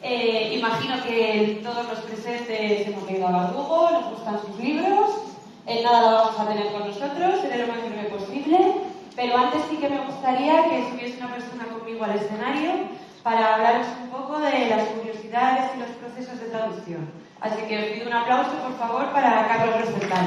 Imagino que todos los presentes hemos leído a Verdugo, nos gustan sus libros. En nada lo vamos a tener con nosotros, seré lo más breve posible. Pero antes sí que me gustaría que subiese una persona conmigo al escenario para hablaros un poco de las curiosidades y los procesos de traducción. Así que os pido un aplauso, por favor, para Carlos Rosenthal.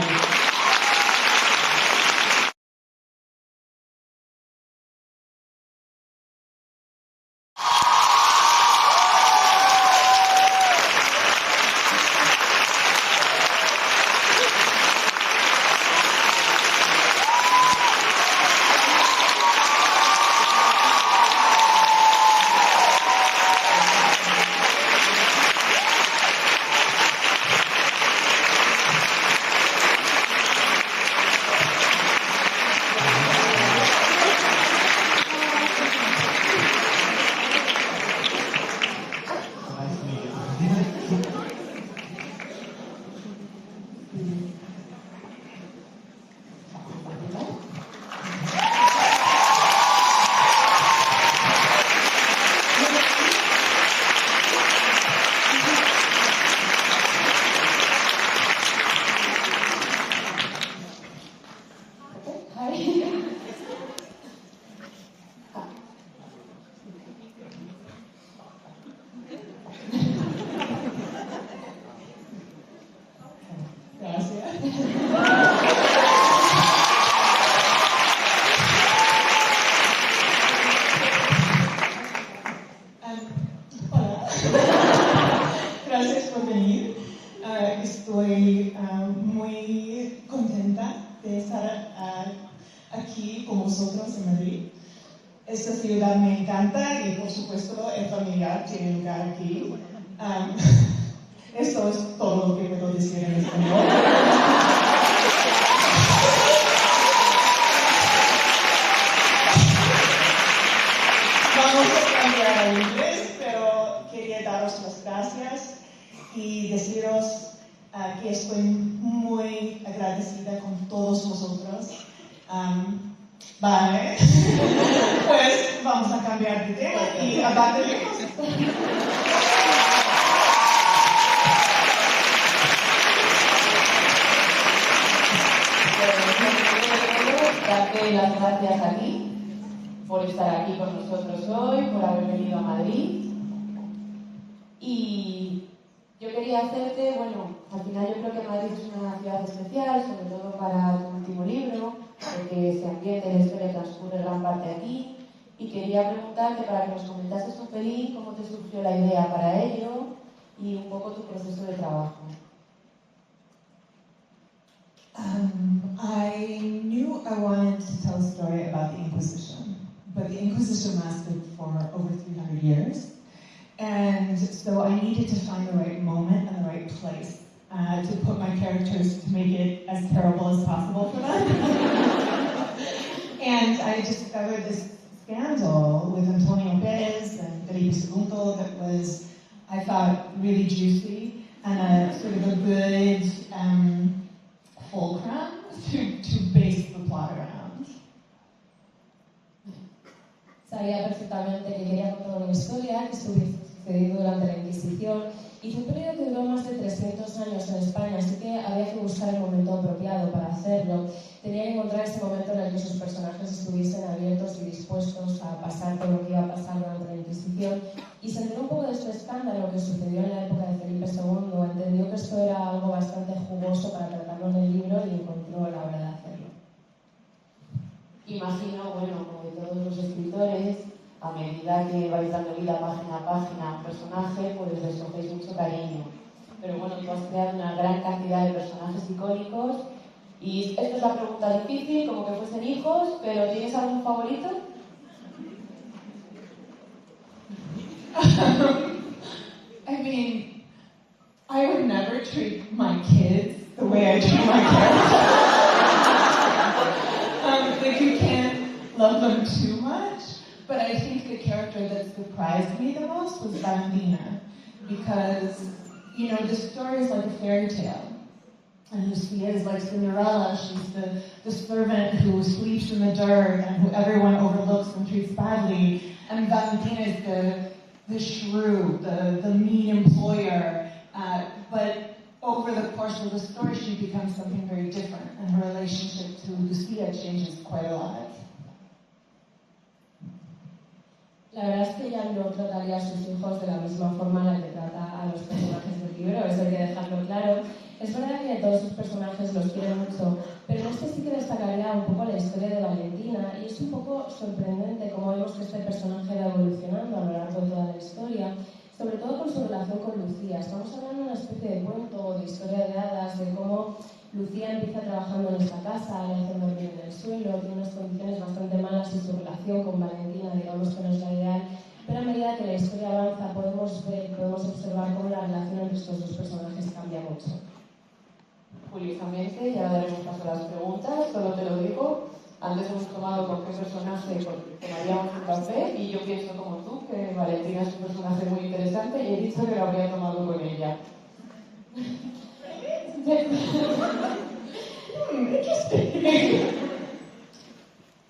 Gracias por venir. Estoy muy contenta de estar aquí con vosotros en Madrid. Esta ciudad me encanta y, por supuesto, el familiar tiene lugar aquí. Esto es todo lo que puedo decir en español. Vamos a cambiar a inglés, pero quería daros las gracias y deciros que estoy muy agradecida con todos vosotros. Vale, pues vamos a cambiar de tema y hablar de libros. Darte las gracias a ti por estar aquí con nosotros hoy, por haber venido a Madrid. Y yo quería hacerte, bueno, al final yo creo que Madrid es una ciudad especial, sobre todo para tu último libro, porque se ambienta y la historia transcurre gran parte aquí. Y quería preguntarte para que nos comentases un pelín cómo te surgió la idea para ello y un poco tu proceso de trabajo. I knew I wanted to tell a story about the Inquisition, but the Inquisition lasted for over 300 years, and so I needed to find the right moment and the right place to put my characters to make it as terrible as possible for them. And I discovered this scandal with Antonio Perez and Felipe II that was, I thought, really juicy and a sort of a good fulcrum to base the plot around. Sabía perfectamente que quería contar una historia que estuviese sucedido durante la Inquisición y fue un periodo que duró más de 300 años en España, así que había que buscar el momento apropiado para hacerlo. Tenía que encontrar ese momento en el que sus personajes estuviesen abiertos y dispuestos a pasar por lo que iba a pasar durante la Inquisición. Y se enteró un poco de este escándalo que sucedió en la época de Felipe II, entendió que esto era algo bastante jugoso para tratarlo en el libro y encontró la hora de hacerlo. Imagino, bueno, como de todos los escritores, a medida que vais dando vida página a página a un personaje, pues les cogéis mucho cariño. Pero bueno, tú has creado una gran cantidad de personajes icónicos y esta es la pregunta difícil, como que fuesen hijos, pero ¿tienes algún favorito? I mean, I would never treat my kids the way I treat my characters. Like, you can't love them too much, but I think the character that surprised me the most was Valentina, because, you know, the story is like a fairy tale. And Lucia is like Cinderella. She's the servant who sleeps in the dirt and who everyone overlooks and treats badly. And Valentina is the shrew, the mean employer, but over the course of the story, she becomes something very different, and her relationship to Lucia changes quite a lot. La verdad es que ella no trataría a sus hijos de la misma forma en la que trata a los personajes del libro, eso hay que dejarlo claro. Es verdad que todos sus personajes los quieren mucho, pero en este sí que destacaría un poco la historia de Valentina, y es un poco sorprendente cómo vemos que este personaje va evolucionando a lo largo de toda la historia, sobre todo con su relación con Lucía. Estamos hablando de una especie de cuento o de historia de hadas, de cómo Lucía empieza trabajando en esta casa, le hacen dormir en el suelo, tiene unas condiciones bastante malas y su relación con Valentina, digamos que no es la ideal, pero a medida que la historia avanza podemos observar cómo la relación entre estos dos personajes cambia mucho. Curiosamente, ya daremos paso a las preguntas, solo te lo digo, antes hemos tomado con qué personaje tomaríamos un café y yo pienso como tú que Valentina es un personaje muy interesante y he dicho que lo habría tomado con ella. Interesting.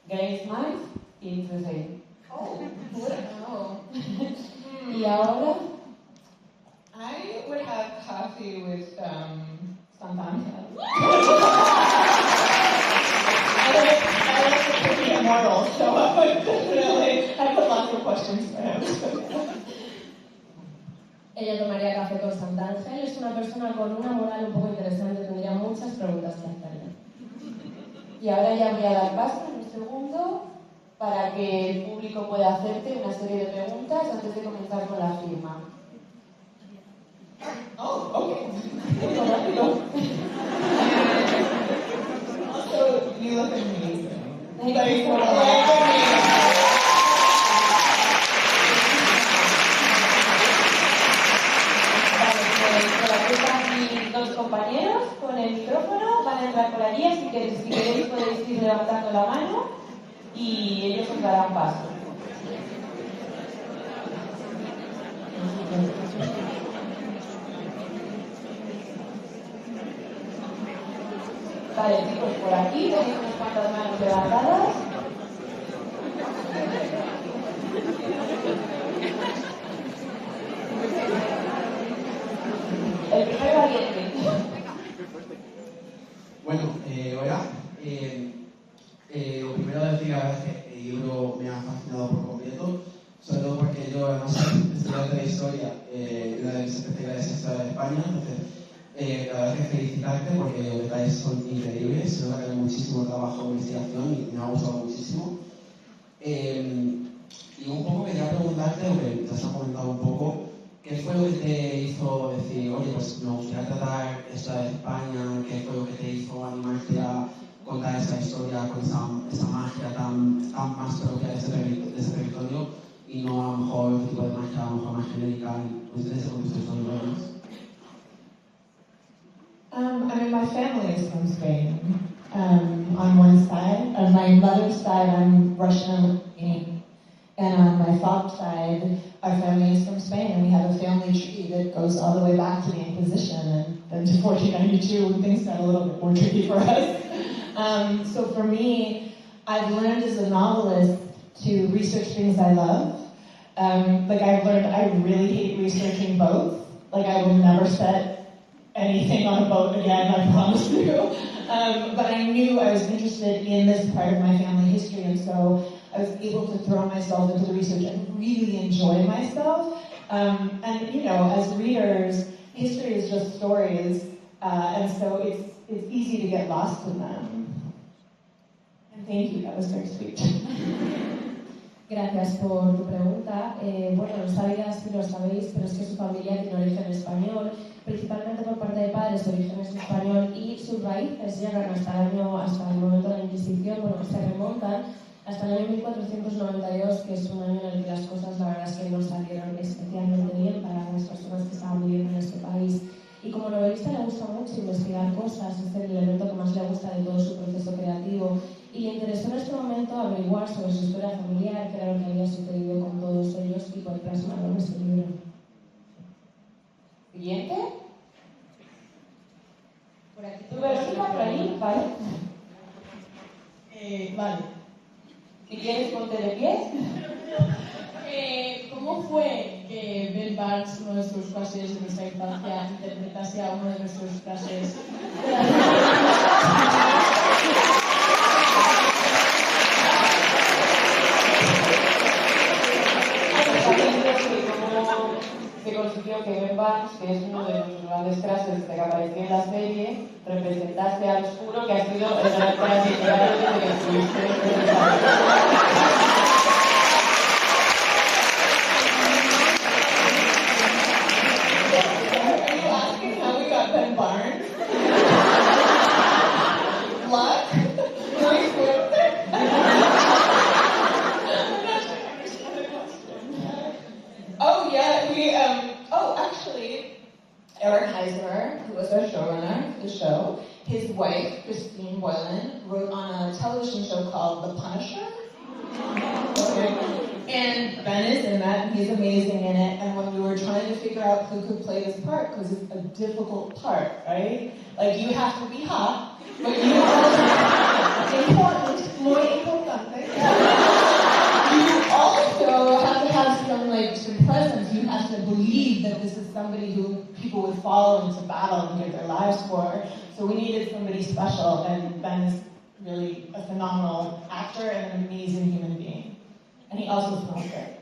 Grace Miles, interesting. Oh, wow. Y ahora, I would have coffee with Santana. I like to immortal, so I would definitely, I put lots of questions for him. Ella tomaría café con Sant'Ángel, es una persona con una moral un poco interesante, tendría muchas preguntas que hacerle. y ahora ya voy a dar paso en un segundo para que el público pueda hacerte una serie de preguntas antes de comenzar con la firma. Oh, okay. Also, you look amazing. Thank you. Por aquí están mis dos compañeros con el micrófono, van a entrar por allí, así que si queréis podéis ir levantando la mano y ellos os darán paso. Vale, chicos, por aquí tenéis unas cuantas manos levantadas. El primer valiente. Bueno, hola. Lo primero de decir, la verdad es que el libro me ha fascinado por completo, sobre todo porque yo, además, estudiante de historia, una de mis especialidades es historia de España, entonces, la verdad es que felicitarte porque los detalles son increíbles, se nota que hay muchísimo trabajo de investigación y me ha gustado muchísimo. Y un poco quería preguntarte, lo que te has comentado un poco, ¿qué fue lo que te hizo decir, oye, pues me gustaría tratar esto de España? ¿Qué fue lo que te hizo animarte a contar esa historia con esa magia tan más propia de ese territorio y no a lo mejor un tipo de magia a lo mejor más genérica desde ese punto de vista? I mean, my family is from Spain. On one side, on my mother's side, I'm Russian and Lithuanian. And on my father's side, our family is from Spain, and we have a family tree that goes all the way back to the Inquisition and then to 1492 when things got a little bit more tricky for us. So for me, I've learned as a novelist to research things I love. Like I've learned I really hate researching boats. Like I will never set anything on a boat again, I promise you. But I knew I was interested in this part of my family history, and so I was able to throw myself into the research and really enjoy myself. And you know, as readers, history is just stories, and so it's easy to get lost in them. And thank you, that was very sweet. Gracias por tu pregunta. Bueno, no sabías si lo sabéis, pero es que su familia tiene origen español, principalmente por parte de padres de origen español, y sus raíces llegan hasta el momento de la Inquisición, bueno, se remontan hasta el año 1492, que es un año en el que las cosas, la verdad es que no salieron especialmente bien para las personas que estaban viviendo en este país. Y como novelista le gusta mucho investigar cosas, es el elemento que más le gusta de todo su proceso creativo. Y le interesó en este momento averiguar sobre su historia familiar, qué era lo que había sucedido con todos ellos y poder plasmarlo en este libro. Siguiente. Por aquí. Tu Verónica, por ahí, ¿vale? Vale. Si quieres, ponte de pie. ¿Cómo fue que Barnes, uno de sus crushes de nuestra infancia, interpretase a uno de nuestros crushes. Se consiguió que Ben Barnes, que es uno de los grandes crushes que apareció en la serie, representase al oscuro, que ha sido el gran crush literario desde que estuviste en Are you asking how we got Ben Barnes? Luck? Muy fuerte. Oh yeah, actually, Eric Heisler, who was our showrunner for the show, his wife, Christine Boylan, wrote on a television show called The Punisher. Okay. And Ben is in that, and he's amazing in it. And when we were trying to figure out who could play this part, because it's a difficult part, right? Like, you have to be hot, but you also, important, muy importante. You also have to have some presence. You have to believe that this is somebody who people would follow into battle and give their lives for. So we needed somebody special, and Ben is really a phenomenal actor and an amazing human being. And he also smells great.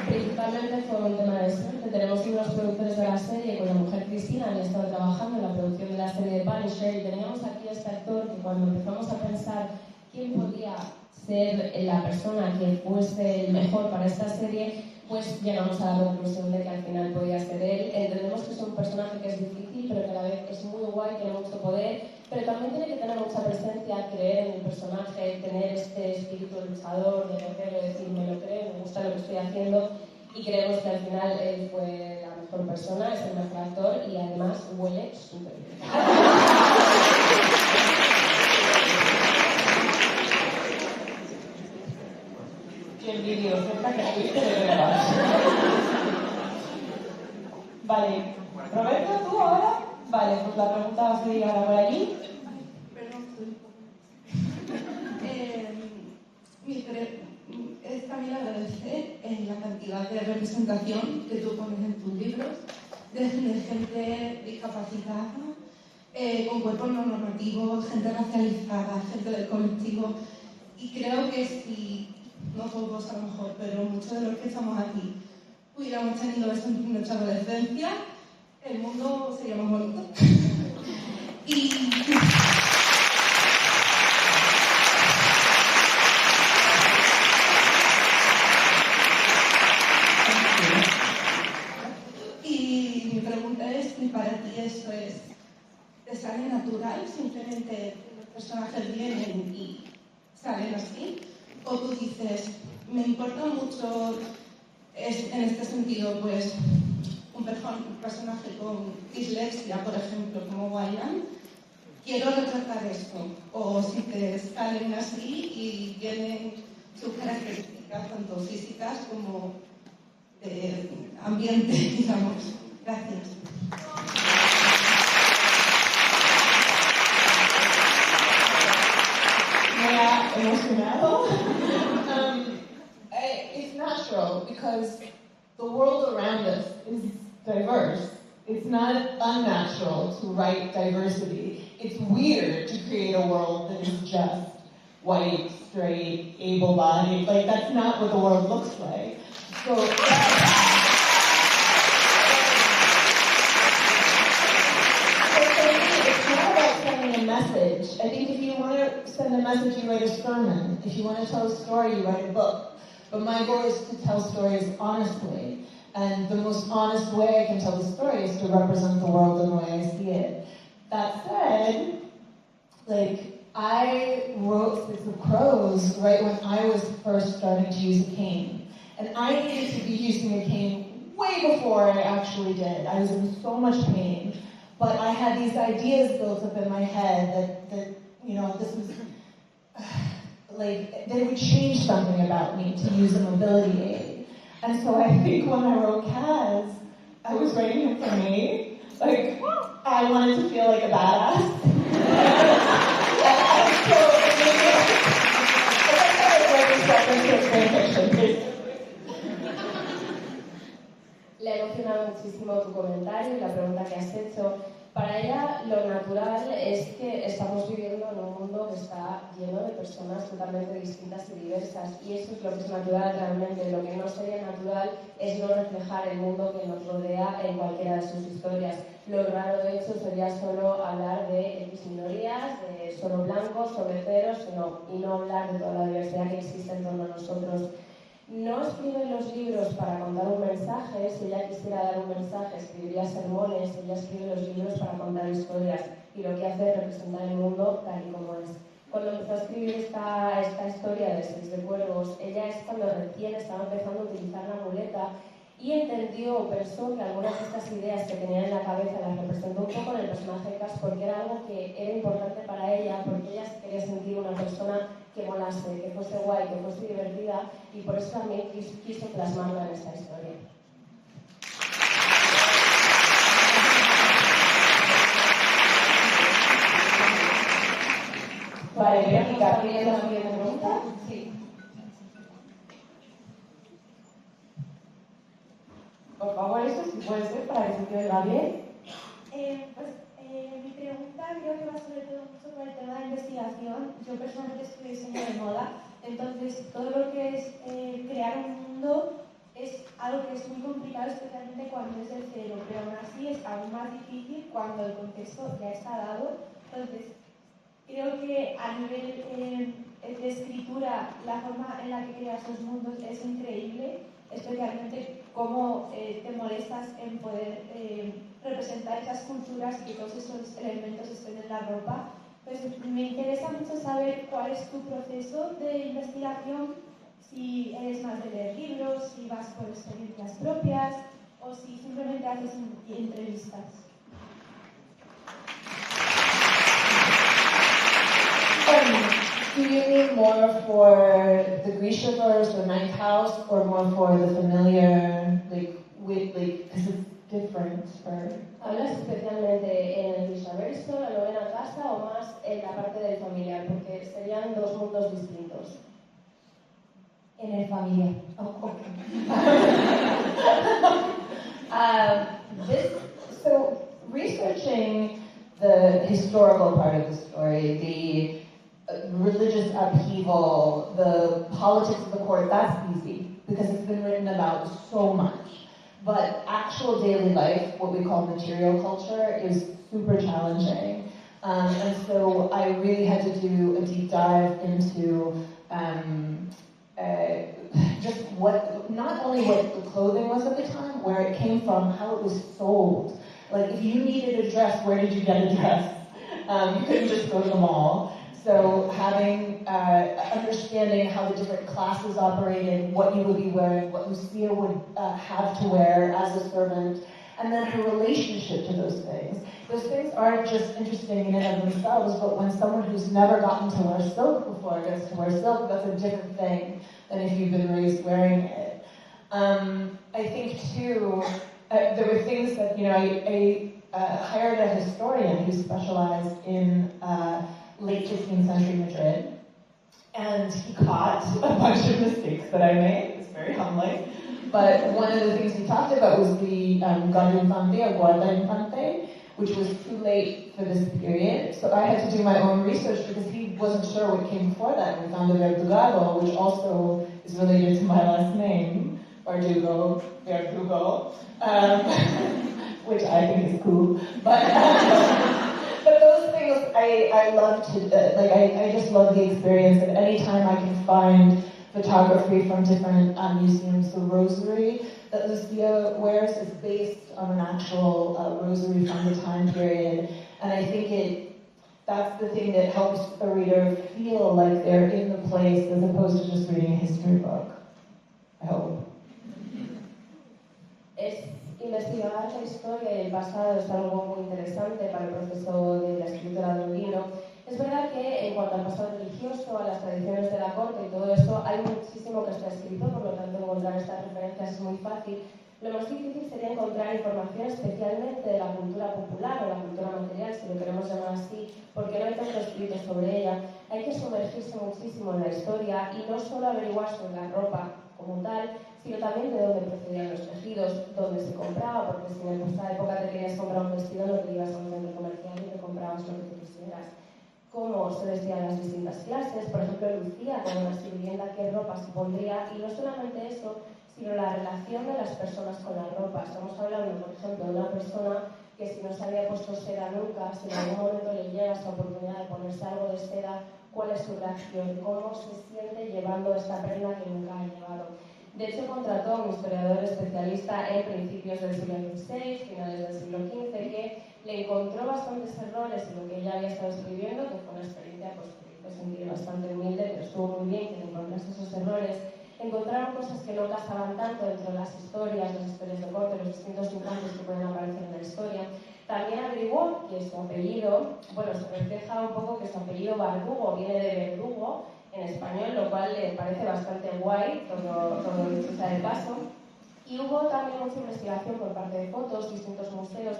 Principalmente fue un tema de suerte. Tenemos unos productores de la serie con la mujer Cristina, han estado trabajando en la producción de la serie de Punisher, y teníamos aquí a este actor que cuando empezamos a pensar quién podía ser la persona que fuese el mejor para esta serie, pues llegamos a la conclusión de que al final podía ser él. Entendemos que es un personaje que es difícil, pero que a la vez es muy guay, tiene mucho poder, pero también tiene que tener mucha presencia, creer en el personaje, tener este espíritu luchador, de guerrero, decir, me lo creo, me gusta lo que estoy haciendo, y creemos que al final él fue la mejor persona, es el mejor actor, y además huele súper bien. Qué envidiosa esta que estuviste de verdad. Vale, Roberto, ¿tú ahora? Vale, pues la pregunta va a seguir ahora por allí. Perdón, es también agradecer la cantidad de representación que tú pones en tus libros de gente discapacitada, con cuerpos no normativos, gente racializada, gente del colectivo. Y creo que si, no todos a lo mejor, pero muchos de los que estamos aquí, hubiéramos tenido eso en nuestra adolescencia, el mundo sería más bonito. Y mi pregunta es si para ti eso te sale natural, simplemente los personajes vienen y salen así, o tú dices, me importa mucho en este sentido, pues un personaje con dislexia, por ejemplo, como Wayland, quiero retratar esto, o si te salen así y tienen sus características tanto físicas como de ambiente, digamos. Gracias. Emocionado. It's natural because the world around us is diverse. It's not unnatural to write diversity. It's weird to create a world that is just white, straight, able-bodied. Like, that's not what the world looks like. So, it's not about sending a message. I think if you want to send a message, you write a sermon. If you want to tell a story, you write a book. But my goal is to tell stories honestly. And the most honest way I can tell the story is to represent the world in the way I see it. That said, I wrote Six of Crows right when I was first starting to use a cane. And I needed to be using a cane way before I actually did. I was in so much pain. But I had these ideas built up in my head that this was, that it would change something about me to use a mobility aid. And so I think when I wrote Kaz, I was writing him for me. I wanted to feel like a badass. hecho, para ella lo natural es que estamos viviendo en un mundo que está lleno de personas totalmente distintas y diversas, y eso es lo que es natural realmente. Lo que no sería natural es no reflejar el mundo que nos rodea en cualquiera de sus historias. Lo raro, de hecho, sería solo hablar de X minorías, de solo blancos, sobre ceros, y no hablar de toda la diversidad que existe en torno a nosotros. No escribe los libros para contar un mensaje. Si ella quisiera dar un mensaje, escribiría sermones. Ella escribe los libros para contar historias, y lo que hace es representar el mundo tal y como es. Cuando empezó a escribir esta historia de Seis de Cuervos, ella es cuando recién estaba empezando a utilizar la muleta, y entendió o pensó que algunas de estas ideas que tenía en la cabeza las representó un poco en el personaje de Cass, porque era algo que era importante para ella, porque ella se quería sentir una persona que molase, que fuese guay, que fuese divertida, y por eso también quiso plasmarla en esta historia. Vale, Verónica, ¿tienes la siguiente pregunta? Sí. Por favor, eso sí puede ser para que se te oiga bien. Mi pregunta creo que va sobre todo mucho por el tema de investigación. Yo personalmente estudio diseño de moda, entonces todo lo que es crear un mundo es algo que es muy complicado, especialmente cuando es de cero, pero aún así es aún más difícil cuando el contexto ya está dado. Entonces, creo que a nivel de escritura, la forma en la que creas los mundos es increíble, especialmente cómo te molestas en poder representar esas culturas y que todos esos elementos estén en la ropa. Pues me interesa mucho saber cuál es tu proceso de investigación, si eres más de leer libros, si vas por experiencias propias o si simplemente haces entrevistas. Do you mean more for the Grishaverse or Ninth House, or more for the familiar, because it's different for... ¿Hablas especialmente en el Grishaverse, la novena casa, o más en la parte del familiar? Porque serían dos mundos distintos. En el familiar. Oh, okay. So researching the historical part of the story, the religious upheaval, the politics of the court, that's easy because it's been written about so much. But actual daily life, what we call material culture, is super challenging. And so I really had to do a deep dive into just what, not only what the clothing was at the time, where it came from, how it was sold. Like, if you needed a dress, where did you get a dress? You couldn't just go to the mall. So having, understanding how the different classes operated, what you would be wearing, what Lucia would have to wear as a servant, and then her relationship to those things. Those things aren't just interesting in and of themselves, but when someone who's never gotten to wear silk before gets to wear silk, that's a different thing than if you've been raised wearing it. I think too, there were things that, I hired a historian who specialized in late 15th century Madrid, and he caught a bunch of mistakes that I made. It was very humbling. But one of the things he talked about was the Guarda Infante or Guarda Infante, which was too late for this period. So I had to do my own research because he wasn't sure what came before that. We found the Verdugo, which also is related to my last name, Verdugo, which I think is cool. But those things I love to, I just love the experience, and anytime I can find photography from different museums, the rosary that Lucia wears is based on an actual rosary from the time period, and I think that's the thing that helps a reader feel like they're in the place as opposed to just reading a history book. I hope. Investigar la historia y el pasado es algo muy interesante para el proceso de la escritura de un libro. Es verdad que en cuanto al pasado religioso, a las tradiciones de la corte y todo eso, hay muchísimo que está escrito, por lo tanto encontrar estas referencias es muy fácil. Lo más difícil sería encontrar información especialmente de la cultura popular o la cultura material, si lo queremos llamar así, porque no hay tanto escrito sobre ella. Hay que sumergirse muchísimo en la historia y no solo averiguar sobre la ropa, como tal, sino también de dónde procedían los tejidos, dónde se compraba, porque si en esa época te querías comprar un vestido no te ibas a un centro comercial y te comprabas lo que te quisieras. Cómo se vestían las distintas clases, por ejemplo, Lucía como una sirvienta, qué ropa se pondría, y no solamente eso, sino la relación de las personas con la ropa. Estamos hablando, por ejemplo, de una persona que si no se había puesto seda nunca, si en algún momento le llega esa oportunidad de ponerse algo de seda, ¿cuál es su reacción? ¿Cómo se siente llevando esta prenda que nunca ha llevado? De hecho, contrató a un historiador especialista en principios del siglo XVI, finales del siglo XV, que le encontró bastantes errores en lo que ella había estado escribiendo, que fue una experiencia pues, que me hizo sentir bastante humilde, pero estuvo muy bien que le encontrase esos errores. Encontraron cosas que no casaban tanto dentro de las historias de corte, los distintos infantes que pueden aparecer en la historia. También averiguó que su apellido, bueno, se refleja un poco que su apellido Bardugo viene de verdugo en español, lo cual le parece bastante guay, todo dicho sea de paso. Y hubo también mucha investigación por parte de fotos, distintos museos.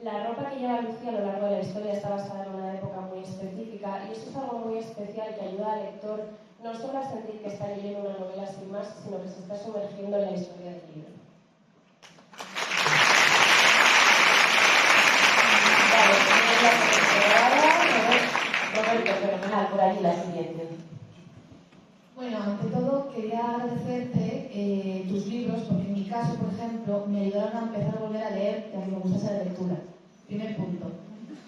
La ropa que lleva Lucía a lo largo de la historia está basada en una época muy específica y eso es algo muy especial que ayuda al lector no solo a sentir que está leyendo una novela sin más, sino que se está sumergiendo en la historia del libro. Roberto, fenomenal, por allí la siguiente. Bueno, ante todo quería agradecerte tus libros, porque en mi caso, por ejemplo, me ayudaron a empezar a volver a leer, ya que me gusta la lectura. Primer punto.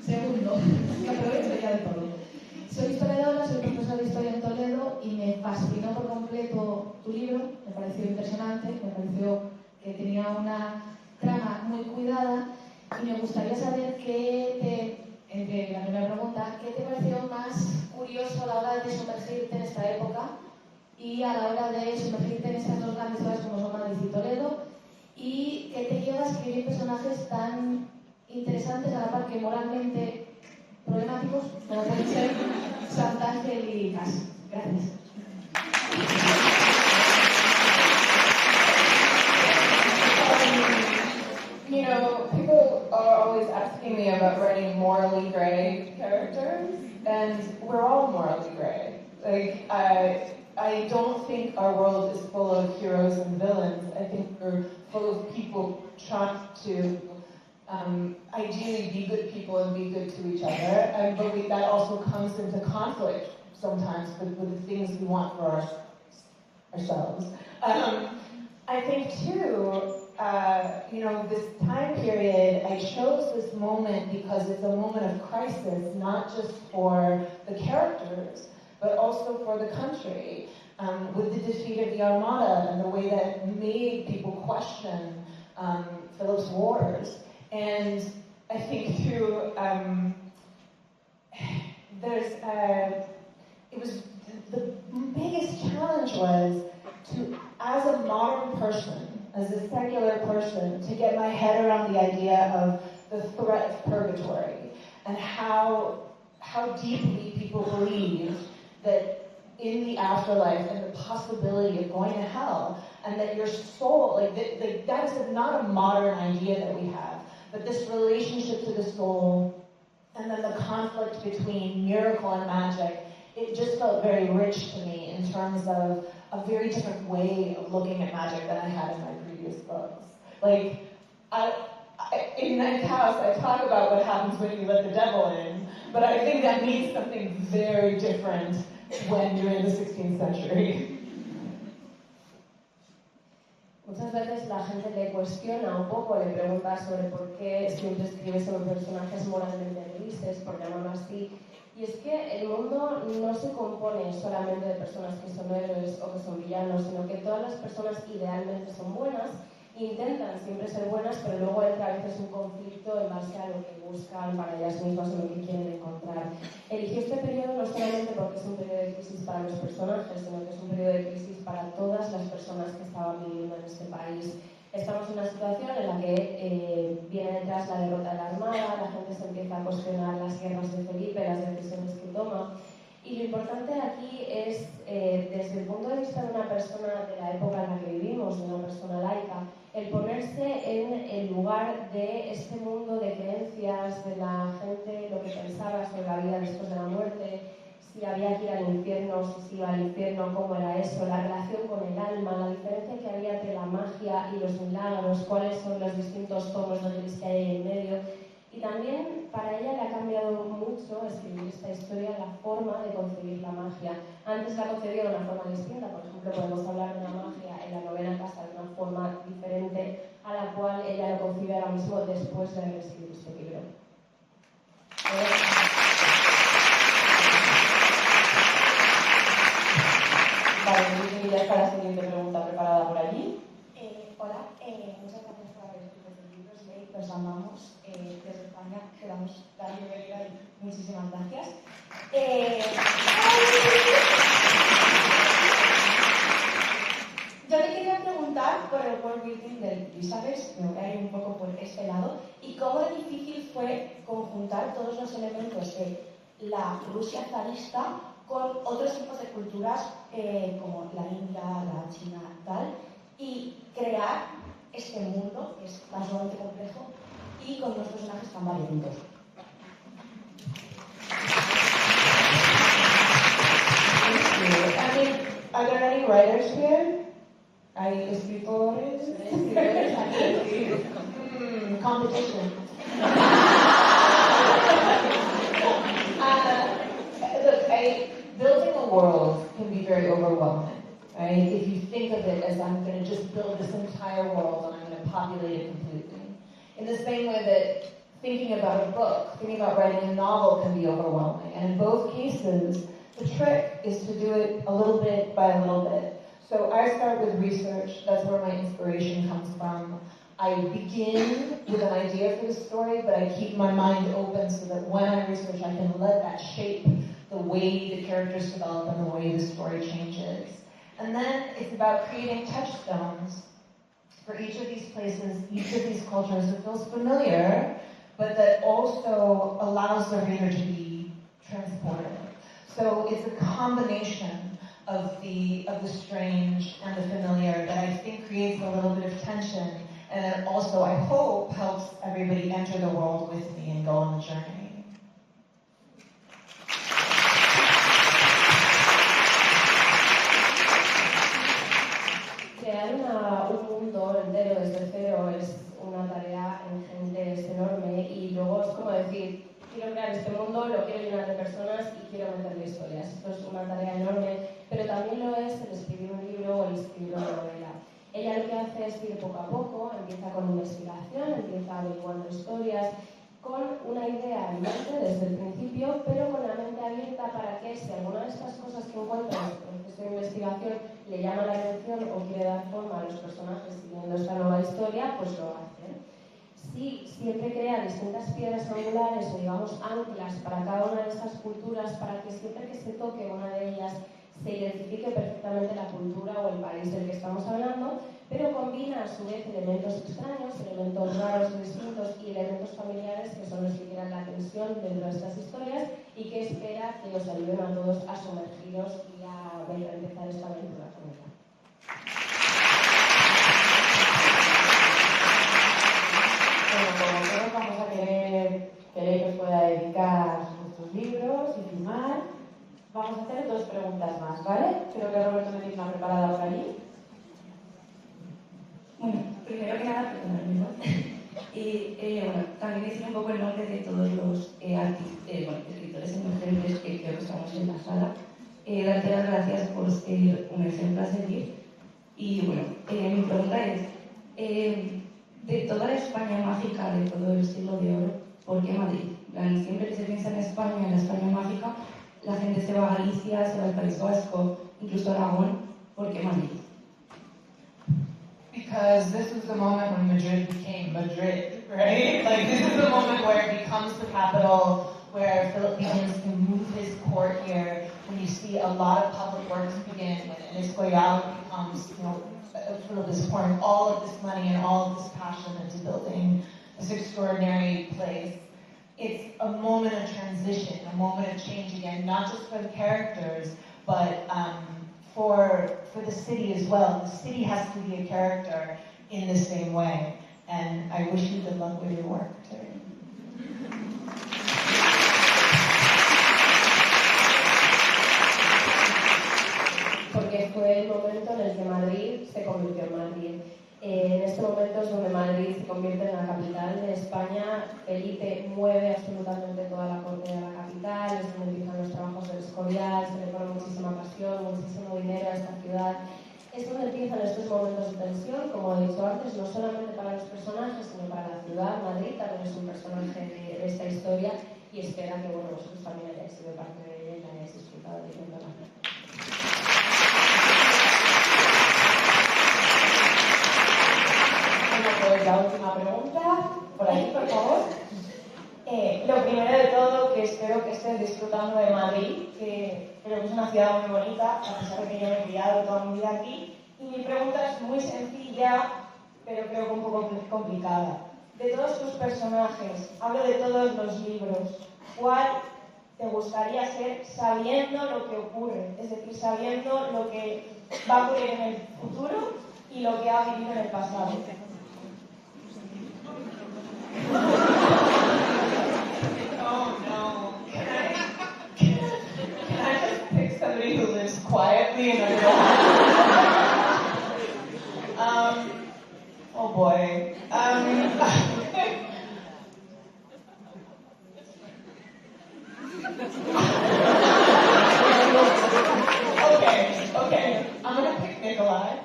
Segundo, que aprovecho ya de todo. Soy historiadora, soy profesora de historia en Toledo y me fascinó por completo tu libro, me pareció impresionante, me pareció que tenía una trama muy cuidada y me gustaría saber entre la primera pregunta, ¿qué te pareció más curioso a la hora de sumergirte en esta época y a la hora de sumergirte en estas dos grandes ciudades como son Madrid y Toledo? ¿Y qué te lleva a escribir personajes tan interesantes a la par que moralmente problemáticos como pueden ser Sant'Ángel y Cass? Gracias. You know, people are always asking me about writing morally gray characters, and we're all morally gray. Like, I don't think our world is full of heroes and villains. I think we're full of people trying to ideally be good people and be good to each other, but that also comes into conflict sometimes with the things we want for ourselves. I think too, this time period, I chose this moment because it's a moment of crisis, not just for the characters, but also for the country, with the defeat of the Armada and the way that made people question Philip's wars. And I think too, the biggest challenge was to, as a modern person, as a secular person, to get my head around the idea of the threat of purgatory and how deeply people believe that in the afterlife and the possibility of going to hell, and that your soul, that is not a modern idea that we have, but this relationship to the soul, and then the conflict between miracle and magic, it just felt very rich to me in terms of a very different way of looking at magic than I had in my previous books. Like, in Ninth House, I talk about what happens when you let the devil in, but I think that means something very different when you're in the 16th century. Muchas veces la gente le cuestiona un poco, le pregunta sobre por qué siempre escribe sobre personajes moralmente grises, por llamarlo así. Y es que el mundo no se compone solamente de personas que son héroes o que son villanos, sino que todas las personas idealmente son buenas, intentan siempre ser buenas, pero luego entra a veces un conflicto en base a lo que buscan para ellas mismas o lo que quieren encontrar. Eligió este periodo no solamente porque es un periodo de crisis para los personajes, sino que es un periodo de crisis para todas las personas que estaban viviendo en este país. Estamos en una situación en la que viene detrás la derrota de la Armada, la gente se empieza a cuestionar las guerras de Felipe, las decisiones que toma. Y lo importante aquí es, desde el punto de vista de una persona de la época en la que vivimos, de una persona laica, el ponerse en el lugar de este mundo de creencias, de la gente, lo que pensaba sobre la vida después de la muerte, si había que ir al infierno, si se iba al infierno, cómo era eso, la relación con el alma, la diferencia que había entre la magia y los milagros, cuáles son los distintos tonos de gris que hay en medio. Y también para ella le ha cambiado mucho escribir esta historia la forma de concebir la magia. Antes la concebía de una forma distinta, por ejemplo, podemos hablar de la magia en la novena casa de una forma diferente a la cual ella lo concibe ahora mismo después de haber escrito este libro. Vale, entonces ya está la siguiente pregunta preparada por allí. Hola, muchas gracias por haber escrito este libro. Slade, los amamos desde España. Queremos dar la bienvenida y muchísimas gracias. Yo te quería preguntar por el world building del Elizabeth, me voy a ir un poco por este lado, y cómo de difícil fue conjuntar todos los elementos de la Rusia zarista con otros tipos de culturas como la India, la China, tal, y crear este mundo que es bastante complejo y con unos personajes tan variados. Are there any writers here? ¿Hay escritores? Competition. Look, building a world can be very overwhelming, right? If you think of it as I'm going to just build this entire world and I'm going to populate it completely. In the same way that thinking about a book, thinking about writing a novel can be overwhelming. And in both cases, the trick is to do it a little bit by a little bit. So I start with research. That's where my inspiration comes from. I begin with an idea for the story, but I keep my mind open so that when I research, I can let that shape the way the characters develop and the way the story changes. And then it's about creating touchstones for each of these places, each of these cultures that feels familiar, but that also allows the reader to be transported. So it's a combination of the strange and the familiar that I think creates a little bit of tension, and it also, I hope, helps everybody enter the world with me and go on the journey. Crear un mundo entero desde cero es una tarea ingente, es enorme, y luego es como decir, quiero crear este mundo, lo quiero llenar de personas y quiero meterle historias. Esto es una tarea enorme, pero también lo es el escribir un libro o el escribir una novela. Ella lo que hace es ir poco a poco, empieza con investigación, empieza averiguando historias, con una idea en mente desde el principio, pero con la mente abierta para que si alguna de estas cosas que encuentra en el proceso de investigación le llama la atención o quiere dar forma a los personajes siguiendo esta nueva historia, pues lo hace. Sí, siempre crea distintas piedras angulares o digamos anclas para cada una de estas culturas para que siempre que se toque una de ellas se identifique perfectamente la cultura o el país del que estamos hablando, pero combina a su vez elementos extraños, elementos raros y distintos y elementos familiares que son los que crean la tensión dentro de estas historias y que espera que nos ayuden a todos a sumergiros y a empezar esta aventura juntos. Bueno, como todos vamos a querer que os pueda dedicar vuestros libros y firmar, vamos a hacer 2 preguntas más, ¿vale? Creo que Roberto me tiene una preparada por allí. Bueno, primero que nada, perdonadme, ¿no? Bueno, también decir un poco el nombre de todos los escritores emergentes que creo que estamos en la sala. Darte las gracias por ser un ejemplo a seguir. Y bueno, mi pregunta es, de toda la España mágica de todo el siglo de oro, ¿por qué Madrid? Siempre que se piensa en España, en la España mágica, la gente se va a Galicia, se va al País Vasco, incluso a Aragón. ¿Por qué Madrid? Because this was the moment when Madrid became Madrid, right? Like, this is the moment where it becomes the capital, where Philip begins to move his court here, when you see a lot of public works begin, when Escorial becomes, Philip is pouring all of this money and all of this passion into building this extraordinary place. It's a moment of transition, a moment of change again, not just for the characters, but for the city as well. The city has to be a character in the same way. And I wish you good luck with your work, Terry. porque fue el momento en el que Madrid se convirtió en Madrid. En este momento es donde Madrid se convierte en la capital de España. Felipe mueve absolutamente toda la corte de la capital, es donde empiezan los trabajos del Escorial, se le pone muchísima pasión, muchísimo dinero a esta ciudad. Es donde empiezan estos momentos de tensión, como he dicho antes, no solamente para los personajes, sino para la ciudad. Madrid también es un personaje de esta historia y espera que vosotros también hayáis sido parte de ella y la hayáis disfrutado de ella. Pues la última pregunta, por ahí, por favor. Lo primero de todo, que espero que estés disfrutando de Madrid, que creo que es una ciudad muy bonita, a pesar de que yo me he criado toda mi vida aquí. Y mi pregunta es muy sencilla, pero creo que un poco complicada. De todos tus personajes, hablo de todos los libros, ¿cuál te gustaría ser sabiendo lo que ocurre? Es decir, sabiendo lo que va a ocurrir en el futuro y lo que ha vivido en el pasado. Oh no. Can I just pick somebody who lives quietly in a oh boy. Okay. I'm gonna pick Nikolai.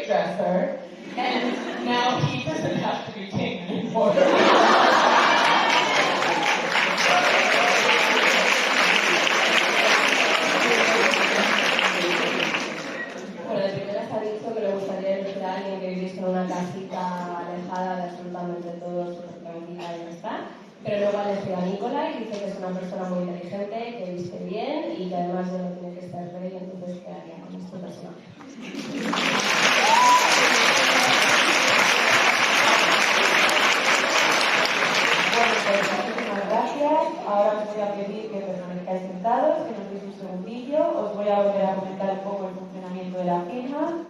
Dresser, and now he doesn't have to be king anymore. Bueno, de primeras ha dicho que le gustaría elegir a alguien que viviese en una casita alejada de absolutamente todo, súper tranquila y ya está. Pero luego ha elegido a Nicolai, dice que es una persona muy inteligente, que viste bien y que además ya no tiene que ser rey, entonces ¿qué haría con este personaje? Muchísimas gracias. Ahora os voy a pedir que permanezcáis sentados, que nos deis un segundillo. Os voy a volver a comentar un poco el funcionamiento de la firma.